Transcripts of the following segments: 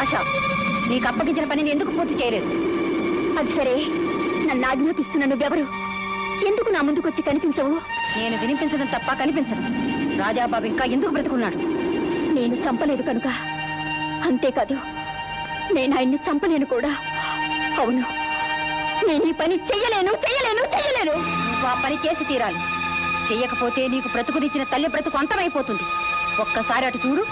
ఆశ. నీకు అప్పగించిన పనిని ఎందుకు పూర్తి చేయలేదు? అది సరే, నన్ను ఆజ్ఞాపిస్తున్న నువ్వెవరు? ఎందుకు నా ముందుకొచ్చి కనిపించవు? నేను వినిపించడం తప్ప కనిపించను. రాజాబాబు ఇంకా ఎందుకు బ్రతుకున్నాడు? నేను చంపలేదు కనుక. అంతేకాదు, నేను ఆయన్ని చంపలేను కూడా. అవును, నేను ఈ పని చెయ్యలేను. నువ్వు ఆ పని చేసి తీరాలి. చెయ్యకపోతే నీకు బ్రతుకునిచ్చిన తల్లి బ్రతుకు అంతమైపోతుంది. ఒక్కసారి అటు చూడు.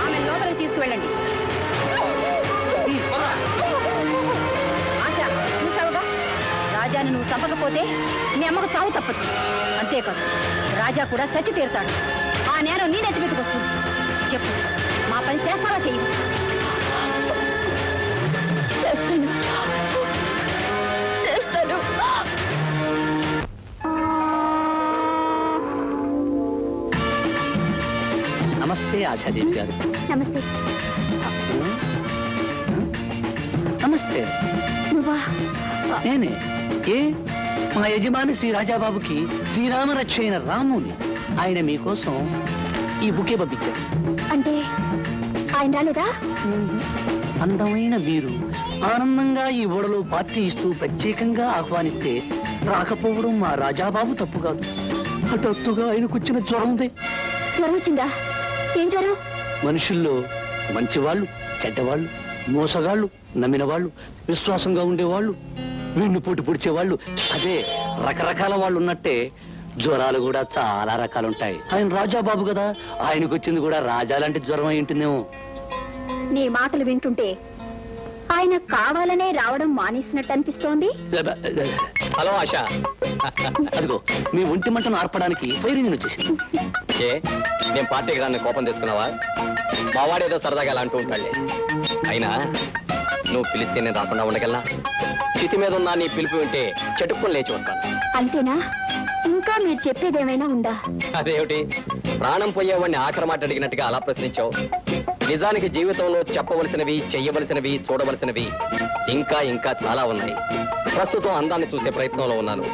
ఆమె లోపలికి తీసుకువెళ్ళండి. ఆశ, చూసావుగా, రాజాను నువ్వు చంపకపోతే మీ అమ్మకు చావు తప్పదు. అంతేకాదు, రాజా కూడా చచ్చి తీరుతాడు. ఆ నేరం నీ నెత్తి వస్తుంది. చెప్పు, మా పని చేస్తావా? చెయ్యి. చేస్తాను. నమస్తే ఆశాదేవి గారు. నమస్తే. నమస్తే. నువ్వా? నేనే. ఏ, మా యజమాని శ్రీ రాజాబాబుకి శ్రీరామ రక్ష అయిన రాముని. ఆయన మీకోసం ఈ బుకే పంపించారు. అంటే ఆయన రాలేదా? అందమైన మీరు ఆనందంగా ఈ ఓడలో పార్టీ ఇస్తూ ప్రత్యేకంగా ఆహ్వానిస్తే రాకపోవడం మా రాజాబాబు తప్పు కాదు. హఠాత్తుగా ఆయనకొచ్చిన జ్వరం ఉంది. జ్వరం వచ్చిందా? ఏం జ్వరం? మనుషుల్లో మంచివాళ్ళు, చెడ్డవాళ్ళు, మోసగాళ్ళు, నమ్మిన వాళ్ళు, విశ్వాసంగా ఉండేవాళ్ళు, వెన్నుపోటు పొడిచేవాళ్ళు, అదే రకరకాల వాళ్ళు ఉన్నట్టే జ్వరాలు కూడా చాలా రకాలుంటాయి. ఆయన రాజాబాబు కదా, ఆయనకు వచ్చింది కూడా రాజా లాంటి జ్వరం అయి ఉంటుందేమో. నీ మాటలు వింటుంటే ఆయన కావాలనే రావడం మానేసినట్టు అనిపిస్తోంది. హలో ఆశ, అదిగో మీ ఒంటి మంటను ఆర్పడానికి ఫైర్ ఇంజిన్ వచ్చేసింది. నేను పార్టీకి రాని కోపం తెచ్చుకున్నావా? మావాడేదో సరదాగా అలా అంటూ ఉంటాడులే. అయినా నువ్వు పిలిస్తే నేను రాకుండా ఉండగలనా? చితి మీద ఉన్న నీ పిలుపు వింటే చటుక్కుని లేచి వస్తాను. అంతేనా? ఇంకా మీరు చెప్పేదేమైనా ఉందా? అదేమిటి, ప్రాణం పోయేవాడిని ఆఖరి మాట అడిగినట్టుగా అలా ప్రశ్నించావు? నిజానికి జీవితంలో చెప్పవలసినవి, చెయ్యవలసినవి, చూడవలసినవి ఇంకా ఇంకా చాలా ఉన్నాయి. ప్రస్తుతం అందాన్ని చూసే ప్రయత్నంలో ఉన్నాను.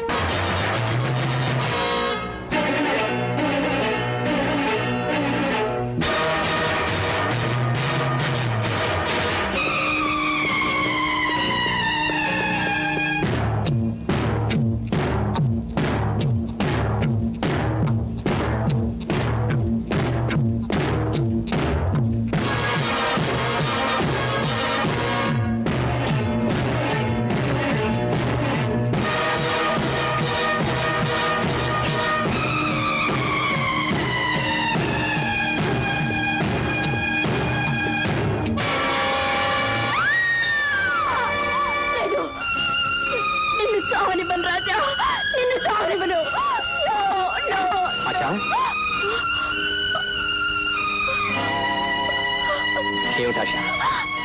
ఏమిటాశ,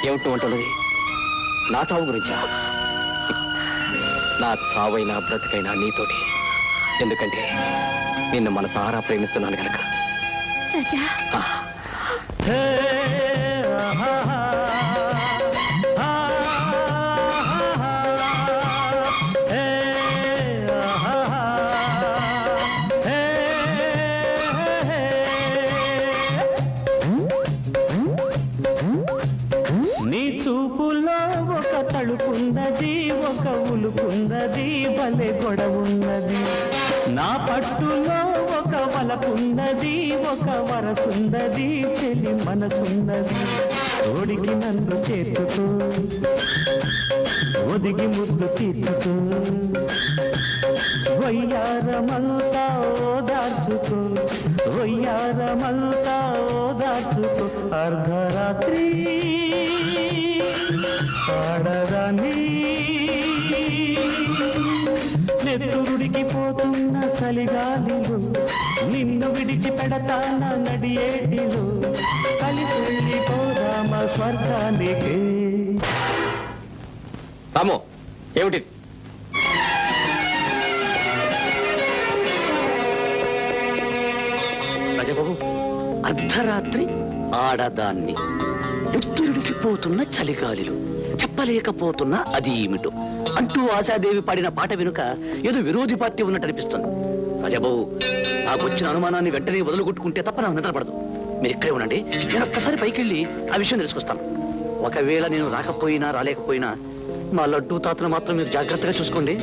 ఏమిటి అంటున్నది? నా చావు గురించా? నా చావైనా బ్రతికైనా నీతోటి. ఎందుకంటే నిన్ను మనసారా ప్రేమిస్తున్నాను కనుక. నీ చూపులో ఒక తడుపున్నది, ఒక ఉలుకున్నది, భలే గొడవున్నది. నా పట్టులో ఒక వలపున్నది, ఒక వరసున్నది, చెలి మనసున్నది. తోడికి నన్ను చేర్చుకో, ఒదిగి ముద్దు తీర్చుకో, వయ్యారమంతా ఓదార్చుకో, వయ్యారమంతా ఓదార్చుకో. అర్ధరాత్రి ఆడదాన్ని నెత్తురుడికి పోతున్న చలిగాలిలో నిన్ను విడిచి పెడతాన నడియేటిలో. కలిసి వెళ్ళిపోదామ స్వర్గానికి. రాము, ఏమిటి? రాజబాబు, అర్ధరాత్రి ఆడదాన్ని, నెత్తురుడికి పోతున్న చలిగాలిలో, చెప్పలేకపోతున్నా అది ఏమిటో అంటూ ఆశాదేవి పాడిన పాట వెనుక ఏదో విరోధి పార్టీ ఉన్నట్టు అనిపిస్తుంది. రాజబాబు, నాకు వచ్చిన అనుమానాన్ని వెంటనే వదులుకొట్టుకుంటే తప్ప నాకు నిద్రపడదు. మీరు ఇక్కడే ఉండండి, నేను ఒక్కసారి పైకి వెళ్ళి ఆ విషయం తెలుసుకొస్తాను. ఒకవేళ నేను రాకపోయినా రాలేకపోయినా మా లడ్డూ తాతను మాత్రం మీరు జాగ్రత్తగా చూసుకోండి.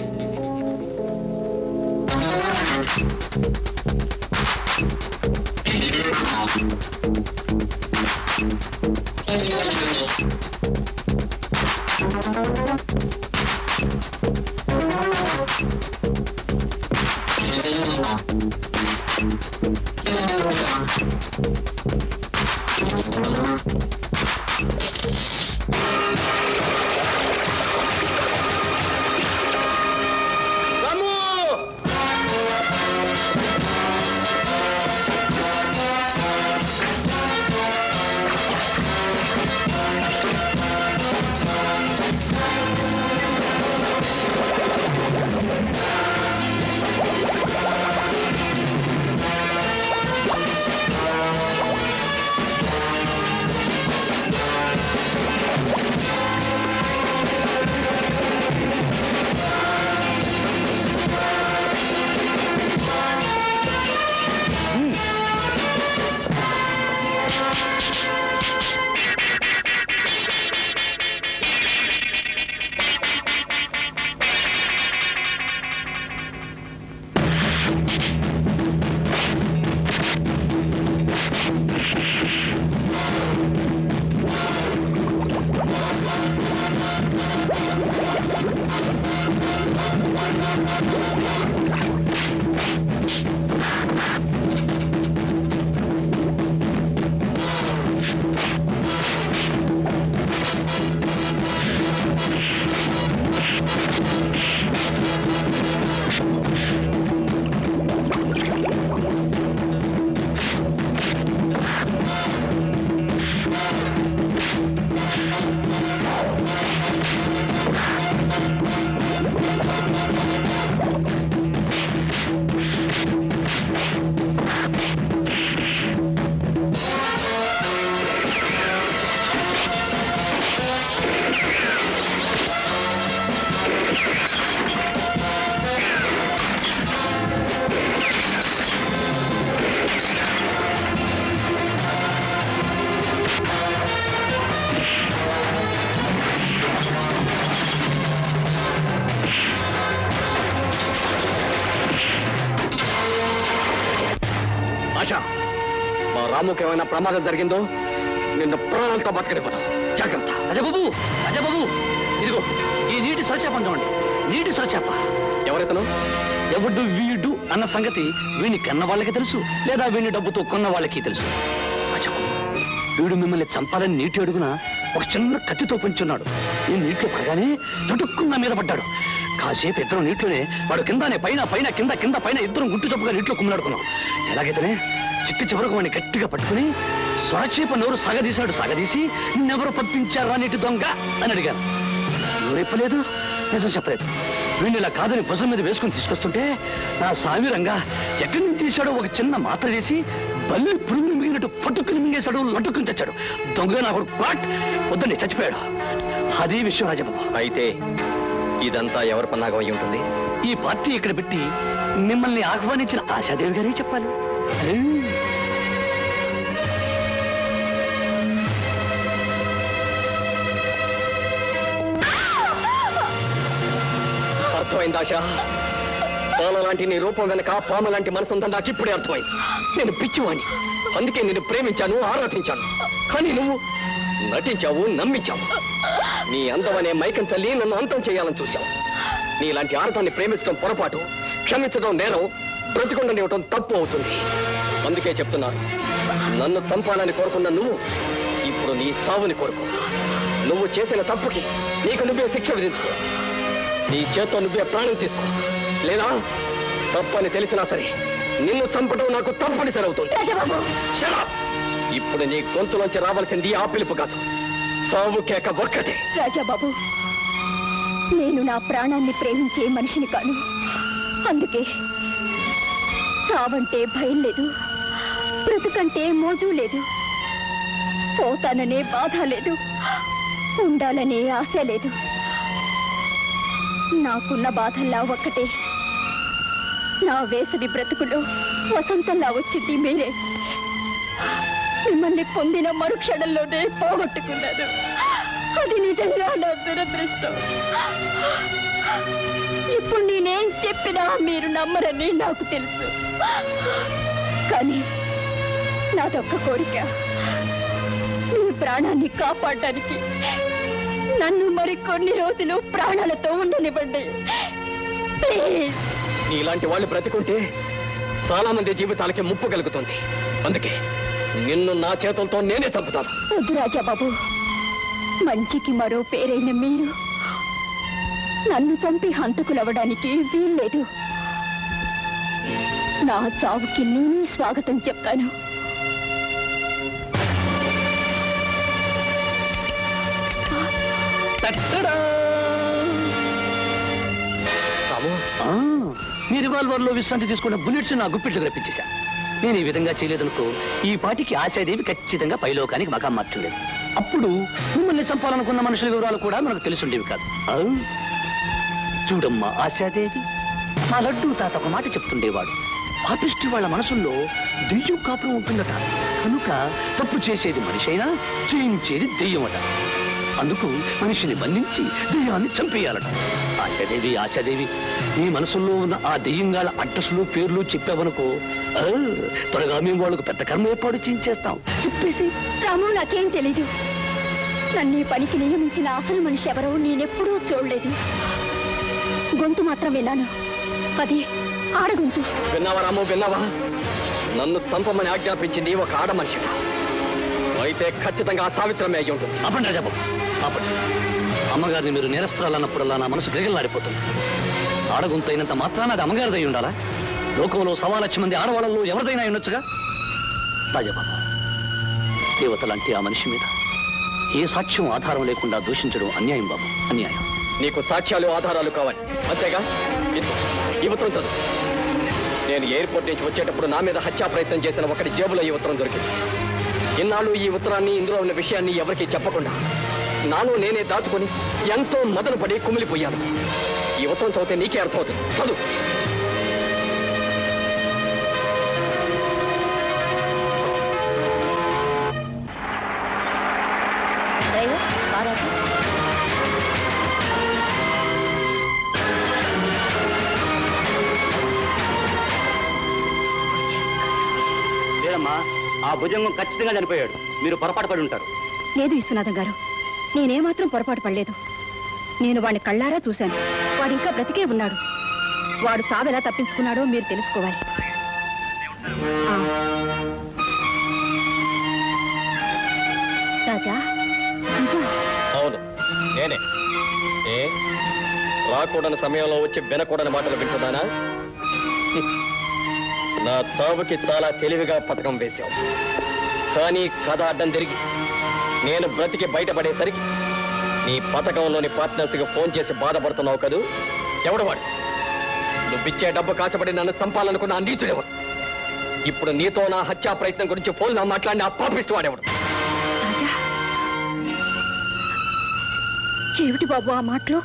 మా రాముకి ఏమైనా ప్రమాదం జరిగిందో నిన్ను ప్రాణాలతో బతకనిపోతాం. జాగ్రత్త. అజబాబు, అజబాబు, ఇదిగో ఈ నీటి సొరచేప చూడండి. నీటి సొరచేప. ఎవరెతను? ఎవడు వీడు అన్న సంగతి వీడిని కన్న వాళ్ళకి తెలుసు, లేదా వీడిని డబ్బుతో కొన్న వాళ్ళకి తెలుసు. అజబాబు, వీడు మిమ్మల్ని చంపాలని నీటి అడుగున ఒక చిన్న కత్తితో పొంచున్నాడు. ఈ నీటిలో పడగానే చుట్టుకున్న మీద పడ్డాడు. కాసేపు ఇద్దరు నీటిలోనే, వాడు కిందనే పైన పైన కింద కింద పైన ఇద్దరం గుట్టు చొప్పుగా నీటిలో కుమ్మలాడుకున్నాం. ఎలాగైతేనే చిట్టి చివరకు వాడిని గట్టిగా పట్టుకుని సొరచేప నోరు సాగదీశాడు. సాగదీసి నిన్నెవరు పంపించారా నీటి దొంగ అని అడిగాను. నోరెప్పలేదు, నిజం చెప్పలేదు. వీడిని ఇలా కాదని భుజం మీద వేసుకుని తీసుకొస్తుంటే నా సామిరంగా ఎక్కడి నుంచి తీశాడో ఒక చిన్న మాత్ర వేసి బల్లి పురుగులు మిగిలినట్టు పట్టుకుని మింగేశాడు. లట్టుకుని తెచ్చాడు. దొంగ నాకు పాట్ వద్దండి, చచ్చిపోయాడు. అదే విషయం రాజబాబు. అయితే ఇదంతా ఎవరి పన్నాగం అయి ఉంటుంది? ఈ పార్టీ ఇక్కడ పెట్టి మిమ్మల్ని ఆహ్వానించిన ఆశాదేవి గారే చెప్పాలి. అర్థమైంది ఆశ. పాల లాంటి నీ రూపం వెనక పాము లాంటి మనసు ఉందని నాకు ఇప్పుడే అర్థమైంది. నేను పిచ్చివాణ్ణి, అందుకే నేను ప్రేమించాను, ఆరాధించాను. కానీ నువ్వు నటించావు, నమ్మించావు. నీ అందమనే మైకం తల్లి నన్ను అంతం చేయాలని చూశావు. నీలాంటి ఆడతాన్ని ప్రేమించడం పొరపాటు, క్షమించడం నేరం, బ్రతికొండనివ్వటం తప్పు అవుతుంది. అందుకే చెప్తున్నాను, నన్ను చంపాలని కోరుకున్న నువ్వు ఇప్పుడు నీ సావుని కోరుకో. నువ్వు చేసిన తప్పుకి నీకు నువ్వే శిక్ష విధించుకో. నీ చేత్తో నువ్వే ప్రాణం తీసుకో. లేదా తప్పని తెలిసినా సరే నిన్ను చంపడం నాకు తప్పనిసరి అవుతుంది. ఇప్పుడు నీ గొంతులోంచి రావాల్సింది ఆ పిలుపు కాదు, సావు కేక ఒక్కటే. రాజాబాబు, నేను నా ప్రాణాన్ని ప్రేమించే మనిషిని కాను. అందుకే చావంటే భయం లేదు, బ్రతుకంటే మోజు లేదు, పోతాననే బాధ లేదు, ఉండాలనే ఆశ లేదు. నాకున్న బాధల్లా ఒక్కటే, నా వేసవి బ్రతుకులో వసంతంలా వచ్చింది మీరే. మిమ్మల్ని పొందిన మరుక్షణంలోనే పోగొట్టుకున్నాను. అది నిజంగా నా దురదృష్టం. ఇప్పుడు నేనేం చెప్పినా మీరు నమ్మరని నాకు తెలుసు. కానీ నాదొక్క కోరిక, మీ ప్రాణాన్ని కాపాడడానికి నన్ను మరి కొన్ని రోజులు ప్రాణాలతో ఉండనివ్వండి ప్లీజ్. ఇలాంటి వాళ్ళు బ్రతికుంటే చాలా మంది జీవితాలకి ముప్పు కలుగుతుంది. అందుకే నిన్ను నా చేతులతో నేనే చంపుతాను. వద్దు రాజాబాబు, మంచికి మరో పేరైన మీరు నన్ను చంపి హంతకులవ్వడానికి వీల్లేదు. నా చావుకి నేనే స్వాగతం చెప్తాను. మీ రివాల్వర్ లో విశ్రాంతి తీసుకున్న బుల్లెట్స్ నా గుప్పిట్లు రప్పించేశా. నేను ఈ విధంగా చేయలేదనుకో ఈ పాటికి ఆశాదేవి ఖచ్చితంగా పైలోకానికి మకాం మార్చుండేది. అప్పుడు మిమ్మల్ని చంపాలనుకున్న మనుషుల వివరాలు కూడా మనకు తెలిసుండేవి కాదు. చూడమ్మా ఆశాదేవి, మా లడ్డూ తాత ఒక మాట చెప్తుండేవాడు. పాపిష్టి వాళ్ళ మనసుల్లో దెయ్యం కాపురం ఉంటుందట. కనుక తప్పు చేసేది మనిషి అయినా చేయించేది దెయ్యమట. అందుకు మనిషిని బంధించి దెయ్యాన్ని చంపేయాలట. ఆశాదేవి ఆశాదేవి, నీ మనసుల్లో ఉన్న ఆ దెయ్యంగాల అడ్రస్లు పేర్లు చెప్పావనుకో త్వరగా మేము వాళ్ళకు పెద్ద కర్మ ఏర్పాటు చేయించేస్తాం. చెప్పేసి రాము, నాకేం తెలీదు. నన్ను ఈ పనికి నియమించిన అసలు మనిషి ఎవరో నేనెప్పుడూ చూడలేదు. గొంతు మాత్రం విన్నాను, అది ఆడగొంతు. విన్నావా రాము, విన్నావా? నన్ను చంపమని ఆజ్ఞాపించింది ఒక ఆడ మనిషి. అయితే ఖచ్చితంగా ఆ సావిత్రమే అయ్యి ఉంటుంది. అప్పండి రాజాబాబు, అప్పండి. అమ్మగారిని మీరు నేరస్తురాలన్నప్పుడల్లా నా మనసు గిరగిల్లాడిపోతుంది. ఆడగొంతు అయినంత మాత్రాన అది అమ్మగారిదై ఉండాలా? లోకంలో 1,00,000 మంది ఆడవాళ్ళలో ఎవరిదైనా ఉండొచ్చుగా. రాజాబాబు, దేవత లాంటి ఆ మనిషి మీద ఏ సాక్ష్యం ఆధారం లేకుండా దూషించడం అన్యాయం బాబు, అన్యాయం. నీకు సాక్ష్యాలు ఆధారాలు కావాలి అంతేగా? ఈ ఉత్తరం చదువు. నేను ఎయిర్పోర్ట్ నుంచి వచ్చేటప్పుడు నా మీద హత్యా ప్రయత్నం చేసిన ఒకటి జేబులో ఈ ఉత్తరం దొరికింది. ఇన్నాళ్ళు ఈ ఉత్తరాన్ని, ఇందులో ఉన్న విషయాన్ని ఎవరికీ చెప్పకుండా నాను నేనే దాచుకొని ఎంతో మదన పడి కుమిలిపోయాను. ఈ ఉత్తరం చదివితే నీకే అర్థమవుతుంది. చదువు. లేదమ్మా, ఆ భుజంగం ఖచ్చితంగా చనిపోయాడు. మీరు పొరపాటు పడి ఉంటారు. లేదు విశ్వనాథం గారు, నేనేమాత్రం పొరపాటు పడలేదు. నేను వాడిని కళ్ళారా చూశాను. వాడు ఇంకా బ్రతికే ఉన్నాడు. వాడు చావెలా తప్పించుకున్నాడో మీరు తెలుసుకోవాలి. రాజా, ఇంకా అవును, నేనే. రాకూడని సమయంలో వచ్చి వినకూడని మాటలు వింటున్నానా? నా చావుకి చాలా తెలివిగా పథకం వేశావు. కానీ కథ అడ్డం తిరిగి నేను బ్రతికి బయటపడేసరికి నీ పథకంలోని పార్ట్నర్స్కి ఫోన్ చేసి బాధపడుతున్నావు కదూ. ఎవడు వాడు? నువ్విచ్చే డబ్బు కాసపడి నన్ను చంపాలనుకున్న ఆ నీచుడెవడు? ఇప్పుడు నీతో నా హత్యా ప్రయత్నం గురించి ఫోన్ నా మాట్లాడిన ఆ పాపిస్తూ వాడెవడు? రాజా, ఏమిటి బాబు ఆ మాటలు?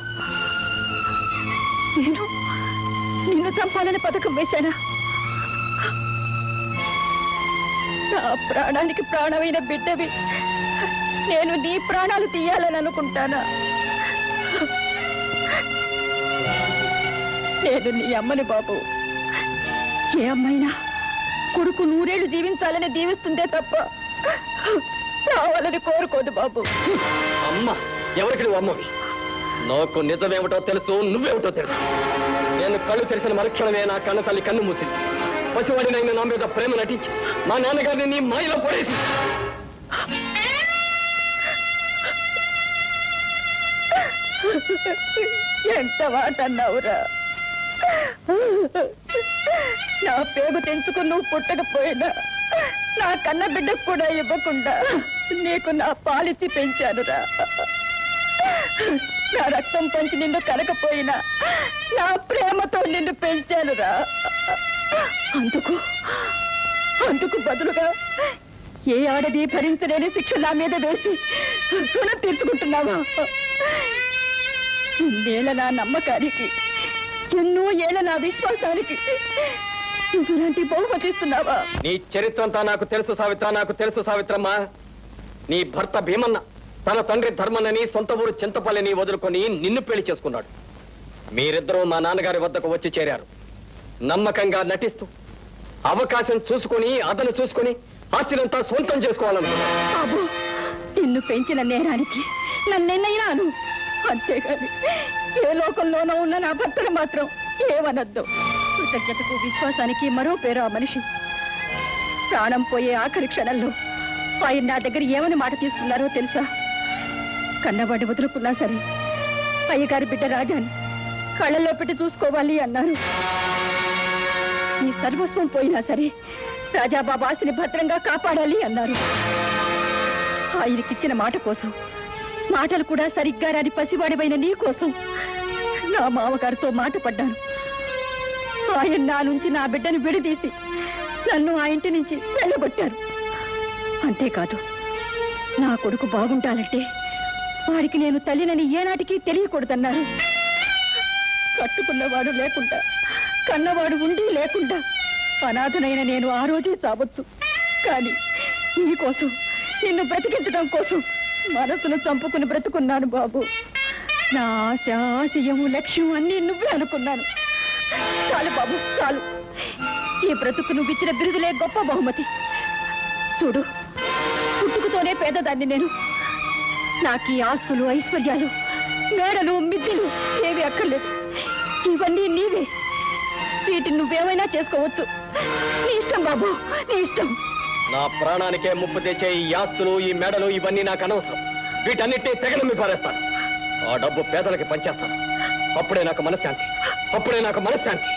నేను నిన్ను చంపాలని పథకం వేశానా? నా ప్రాణానికి ప్రాణమైన బిడ్డవి నేను నీ ప్రాణాలు తీయాలని అనుకుంటానా? నేను నీ అమ్మని బాబు. ఏ అమ్మైనా కొడుకు 100 ఏళ్ళు జీవించాలని దీవిస్తుందే తప్ప చావాలని కోరుకోదు బాబు. అమ్మ ఎవరికి నువ్వు అమ్మవి? నాకు నిజమేమిటో తెలుసు, నువ్వేమిటో తెలుసు. నేను కళ్ళు తెరిసిన మరుక్షణమే నా కన్న తల్లి కన్ను మూసింది. పసివాడినైనా నా మీద ప్రేమ నటించి మా నాన్నగారిని నీ మాయలో పడేసి. ఎంత మాట అన్నావురా! నా పేగు తెంచుకుని నువ్వు పుట్టకపోయినా నా కన్న బిడ్డకు కూడా ఇవ్వకుండా నీకు నా పాలిచ్చి పెంచానురా. నా రక్తం పంచి నిన్ను కలకపోయినా నా ప్రేమతో నిన్ను పెంచానురా. అందుకు బదులుగా ఏ ఆడది భరించలేని శిక్ష నా మీద వేసి రుణం తీర్చుకుంటున్నావా? నేల నా నమ్మకానికి ఎన్నో ఏళ్ళ నా విశ్వాసానికి నువ్వు ఇలాంటి బహుమతి ఇస్తున్నావా? నీ చరిత్ర అంతా నాకు తెలుసు సావిత్ర, నాకు తెలుసు సావిత్రమ్మ. నీ భర్త భీమన్న తన తండ్రి ధర్మన్నని సొంత ఊరు చింతపల్లిని వదులుకొని నిన్ను పెళ్లి చేసుకున్నాడు. మీరిద్దరూ మా నాన్నగారి వద్దకు వచ్చి చేరారు. నమ్మకంగా నటిస్తూ అవకాశం చూసుకొని అతను చూసుకొని ఆస్తినంతా సొంతం చేసుకోవాలనుకున్నాడు. బాబు, నిన్ను పెంచిన నేరానికి నన్నెన్నైనాను. అంతేగాని ఏ లోకంలోనో ఉన్న నా భర్తను మాత్రం ఏమనద్దు. కృతజ్ఞతకు విశ్వాసానికి మరో పేరు ఆ మనిషి. ప్రాణం పోయే ఆఖరి క్షణంలో ఆయన నా దగ్గర ఏమని మాట తీసుకున్నారో తెలుసా? కన్నవాడిని వదులుకున్నా సరే అయ్యగారి బిడ్డ రాజాని కళ్ళల్లో పెట్టి చూసుకోవాలి అన్నారు. నీ సర్వస్వం పోయినా సరే రాజాబాబు ఆస్తిని భద్రంగా కాపాడాలి అన్నారు. ఆయనకిచ్చిన మాట కోసం, మాటలు కూడా సరిగ్గా రాని పసివాడివైన నీ కోసం నా మామగారితో మాట పడ్డాను. ఆయన నా నుంచి నా బిడ్డను విడదీసి నన్ను ఆ ఇంటి నుంచి వెళ్ళగొట్టారు. అంతేకాదు, నా కొడుకు బాగుండాలంటే వాడికి నేను తల్లినని ఏనాటికి తెలియకూడదన్నారు. కట్టుకున్నవాడు లేకుండా, కన్నవాడు ఉండి లేకుండా అనాథనైన నేను ఆ రోజే చావచ్చు. కానీ నీ కోసం, నిన్ను బ్రతికించడం కోసం మనసును చంపుకుని బ్రతుకున్నాను బాబు. నా ఆశ, ఆశయం, లక్ష్యం అన్నీ నువ్వే అనుకున్నాను. చాలు బాబు, చాలు. ఈ బ్రతుకు నువ్వు ఇచ్చిన బిరుదులే గొప్ప బహుమతి. చూడు, పుట్టుకతోనే పేదదాన్ని నేను. నాకు ఈ ఆస్తులు, ఐశ్వర్యాలు, మేడలు, మిద్దెలు ఏవి అక్కర్లేదు. ఇవన్నీ నీవే. వీటిని నువ్వేమైనా చేసుకోవచ్చు. నీ ఇష్టం బాబు, నీ ఇష్టం. నా ప్రాణానికే ముప్పు తెచ్చే ఈ ఆస్తులు, ఈ మెడలు ఇవన్నీ నాకు అనవసరం. వీటన్నిటినీ తెగనమ్మి పారేస్తాను. ఆ డబ్బు పేదలకి పంచేస్తాను. అప్పుడే నాకు మనశ్శాంతి, అప్పుడే నాకు మనశ్శాంతి.